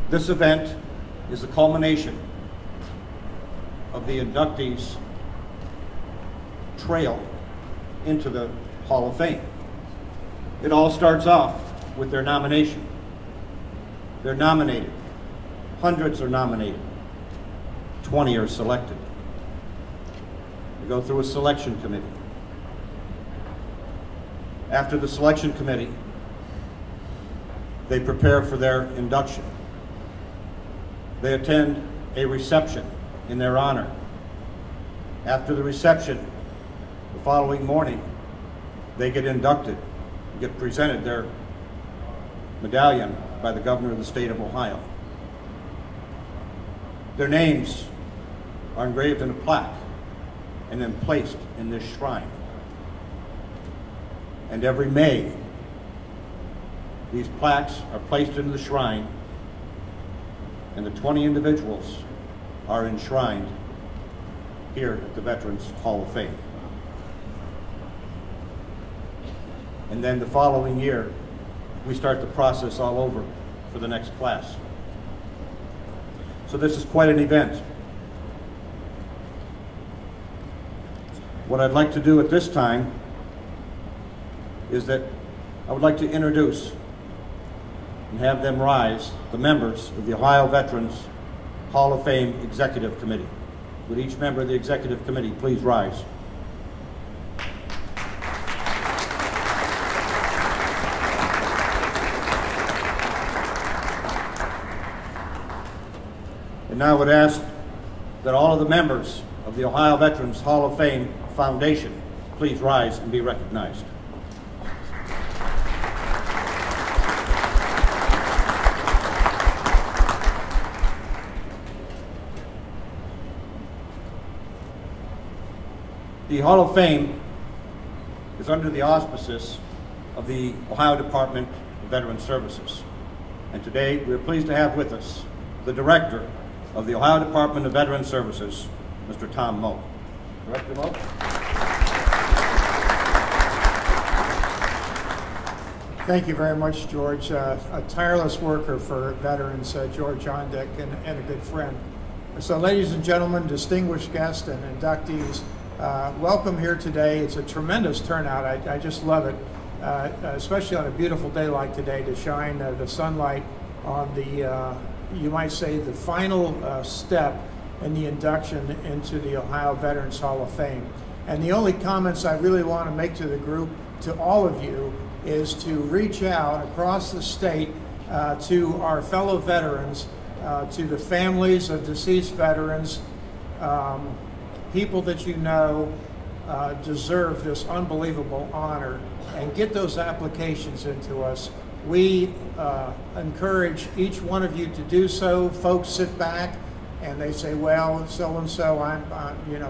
This event is the culmination of the inductees' trail into the Hall of Fame. It all starts off with their nomination. They're nominated. Hundreds are nominated. 20 are selected. They go through a selection committee. After the selection committee, they prepare for their induction. They attend a reception in their honor. After the reception, the following morning, they get inducted, get presented their medallion by the governor of the state of Ohio. Their names are engraved in a plaque and then placed in this shrine. And every May, these plaques are placed into the shrine, and the 20 individuals are enshrined here at the Veterans Hall of Fame. And then the following year, we start the process all over for the next class. So this is quite an event. What I'd like to do at this time is that I would like to introduce and have them rise, the members of the Ohio Veterans Hall of Fame Executive Committee. Would each member of the Executive Committee please rise? And now I would ask that all of the members of the Ohio Veterans Hall of Fame Foundation please rise and be recognized. The Hall of Fame is under the auspices of the Ohio Department of Veterans Services. And today we are pleased to have with us the Director of the Ohio Department of Veterans Services, Mr. Tom Moe. Director Moe. Thank you very much, George. A tireless worker for veterans, George Ondick, and a good friend. So ladies and gentlemen, distinguished guests and inductees, welcome here today. It's a tremendous turnout. I just love it, especially on a beautiful day like today, to shine the sunlight on the, you might say, the final step in the induction into the Ohio Veterans Hall of Fame. And the only comments I really want to make to the group, to all of you, is to reach out across the state to our fellow veterans, to the families of deceased veterans, people that you know deserve this unbelievable honor, and get those applications into us. We encourage each one of you to do so. Folks sit back and they say, well, so-and-so,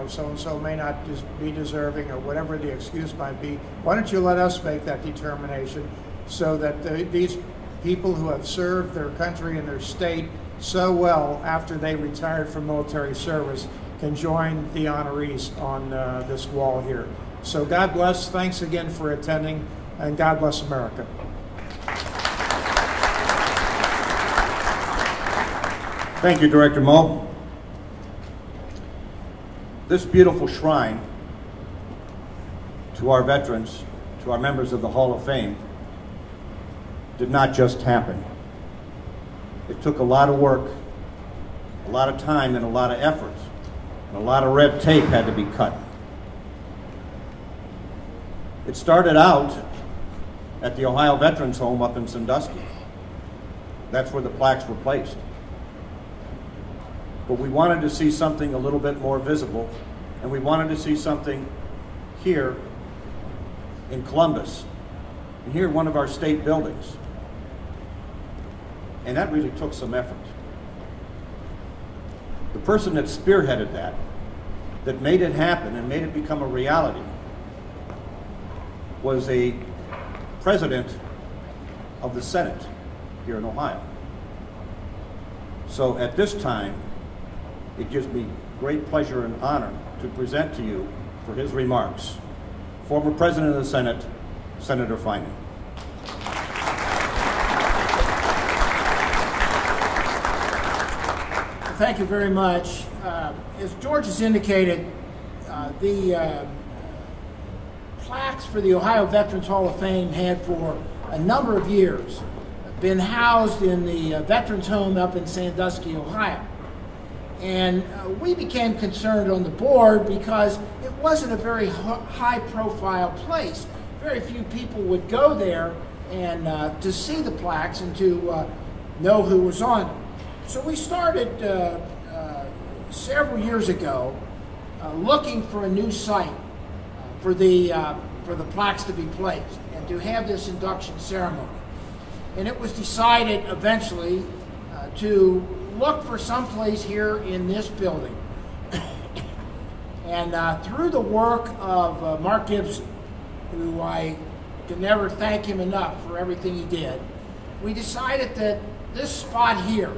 so-and-so may not be deserving, or whatever the excuse might be. Why don't you let us make that determination so that these people who have served their country and their state so well after they retired from military service can join the honorees on this wall here. So God bless. Thanks again for attending, and God bless America. Thank you, Director Moe. This beautiful shrine to our veterans, to our members of the Hall of Fame, did not just happen. It took a lot of work, a lot of time, and a lot of effort, and a lot of red tape had to be cut. It started out at the Ohio Veterans Home up in Sandusky. That's where the plaques were placed. But we wanted to see something a little bit more visible, and we wanted to see something here in Columbus, and here in one of our state buildings. And that really took some effort. The person that spearheaded that made it happen and made it become a reality, was a president of the Senate here in Ohio. So at this time, it gives me great pleasure and honor to present to you, for his remarks, former President of the Senate, Senator Finan. Thank you very much. As George has indicated, the plaques for the Ohio Veterans Hall of Fame had for a number of years been housed in the Veterans Home up in Sandusky, Ohio. And we became concerned on the board because it wasn't a very high-profile place. Very few people would go there and to see the plaques and to know who was on them. So we started several years ago looking for a new site for the plaques to be placed and to have this induction ceremony. And it was decided eventually to look for some place here in this building. And through the work of Mark Gibson, who I can never thank him enough for everything he did, we decided that this spot here,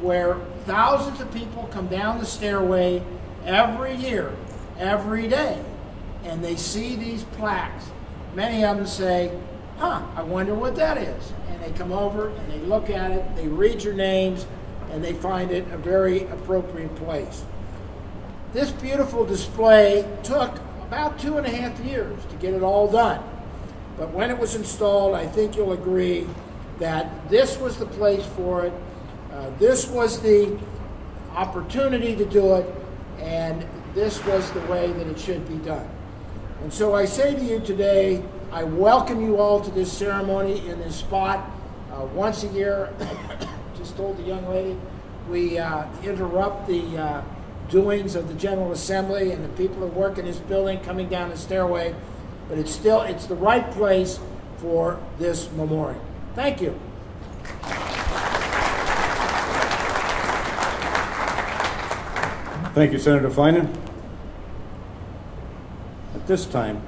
where thousands of people come down the stairway every year, every day, and they see these plaques, many of them say, huh, I wonder what that is. And they come over and they look at it, they read your names, and they find it a very appropriate place. This beautiful display took about 2.5 years to get it all done. But when it was installed, I think you'll agree that this was the place for it. This was the opportunity to do it, and this was the way that it should be done. And so I say to you today, I welcome you all to this ceremony in this spot. Once a year, just told the young lady, we interrupt the doings of the General Assembly and the people who work in this building coming down the stairway, but it's the right place for this memorial. Thank you. Thank you, Senator Finan. At this time,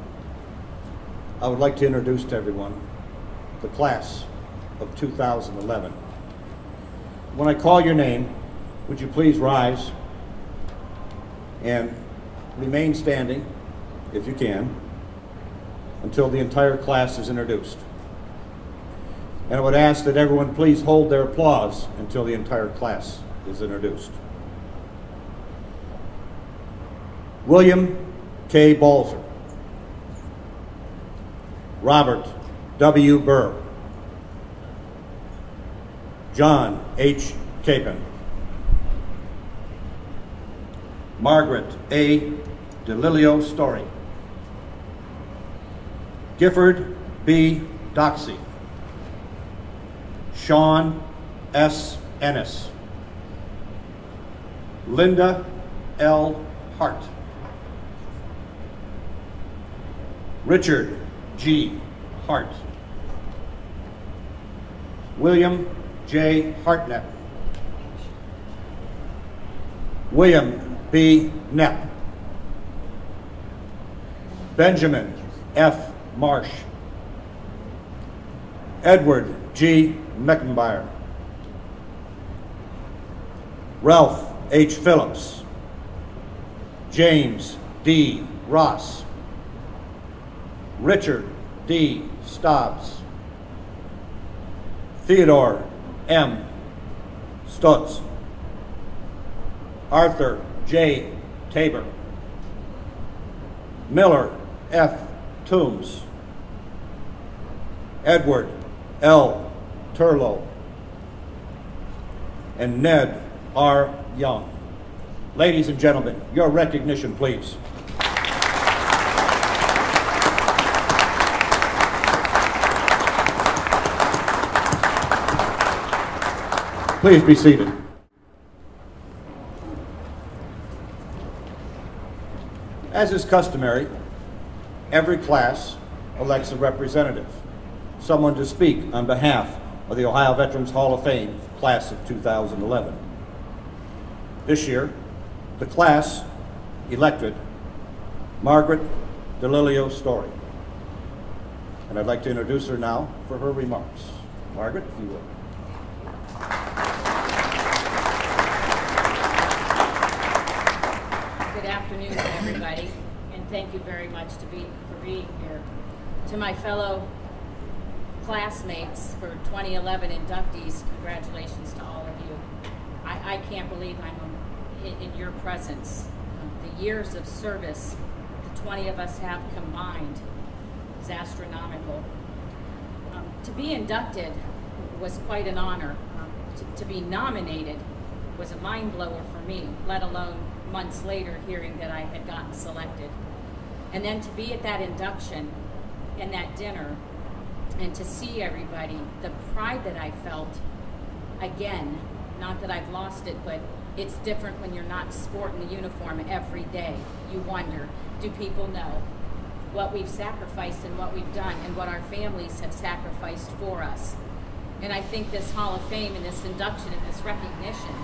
I would like to introduce to everyone the class of 2011. When I call your name, would you please rise and remain standing, if you can, until the entire class is introduced. And I would ask that everyone please hold their applause until the entire class is introduced. William K. Balzer, Robert W. Burr, John H. Capon, Margaret A. DeLilio Story, Gifford B. Doxey, Sean S. Ennis, Linda L. Hart, Richard G. Hart, William J. Hartnett, William B. Knepp, Benjamin F. Marsh, Edward G. Meckenbauer, Ralph H. Phillips, James D. Ross, Richard D. Stobbs, Theodore M. Stutz, Arthur J. Tabor, Miller F. Toombs, Edward L. Turlow, and Ned R. Young. Ladies and gentlemen, your recognition, please. Please be seated. As is customary, every class elects a representative, someone to speak on behalf of the Ohio Veterans Hall of Fame class of 2011. This year, the class elected Margaret DeLilio Story. And I'd like to introduce her now for her remarks. Margaret, if you would. Good afternoon, everybody, and thank you very much for being here. To my fellow classmates for 2011 inductees, congratulations to all of you. I can't believe I'm in your presence. The years of service the 20 of us have combined is astronomical. To be inducted was quite an honor. To be nominated was a mind blower for me, let alone months later hearing that I had gotten selected. And then to be at that induction and that dinner and to see everybody, the pride that I felt, again, not that I've lost it, but it's different when you're not sporting the uniform every day. You wonder, do people know what we've sacrificed and what we've done and what our families have sacrificed for us? And I think this Hall of Fame and this induction and this recognition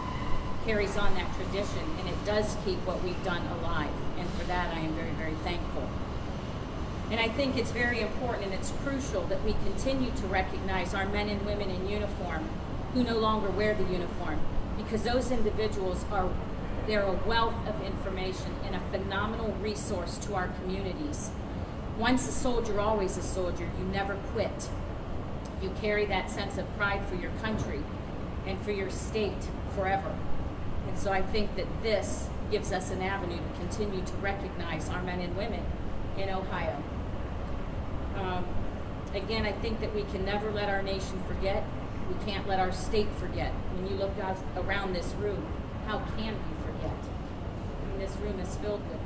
carries on that tradition, and it does keep what we've done alive. And for that, I am very, very thankful. And I think it's very important and it's crucial that we continue to recognize our men and women in uniform who no longer wear the uniform, because those individuals they're a wealth of information and a phenomenal resource to our communities. Once a soldier, always a soldier. You never quit. You carry that sense of pride for your country and for your state forever. And so I think that this gives us an avenue to continue to recognize our men and women in Ohio. Again, I think that we can never let our nation forget. We can't let our state forget. When you look out around this room, how can we forget? I mean, this room is filled with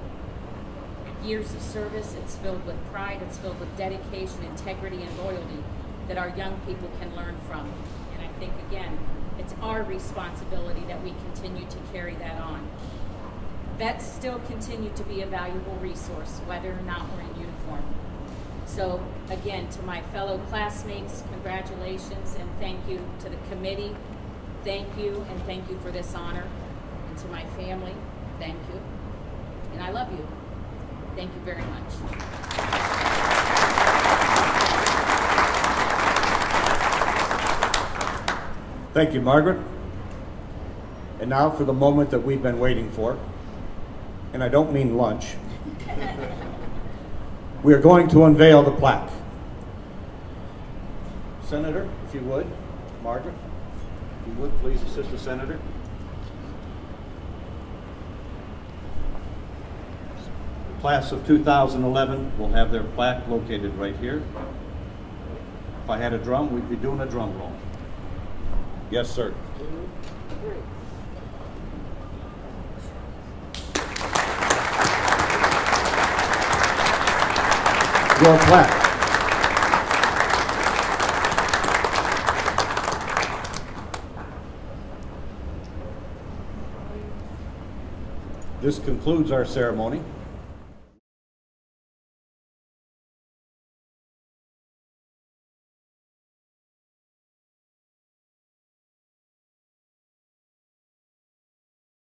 years of service. It's filled with pride. It's filled with dedication, integrity, and loyalty that our young people can learn from. And I think, again, it's our responsibility that we continue to carry that on. Vets still continue to be a valuable resource, whether or not we're in uniform. So, again, to my fellow classmates, congratulations and thank you. To the committee, thank you, and thank you for this honor. And to my family, thank you. And I love you. Thank you very much. Thank you, Margaret. And now for the moment that we've been waiting for, and I don't mean lunch. We are going to unveil the plaque. Senator, if you would, Margaret, if you would please assist the senator. The class of 2011 will have their plaque located right here. If I had a drum, we'd be doing a drum roll. Yes, sir. 2, 3. Your plaque. This concludes our ceremony.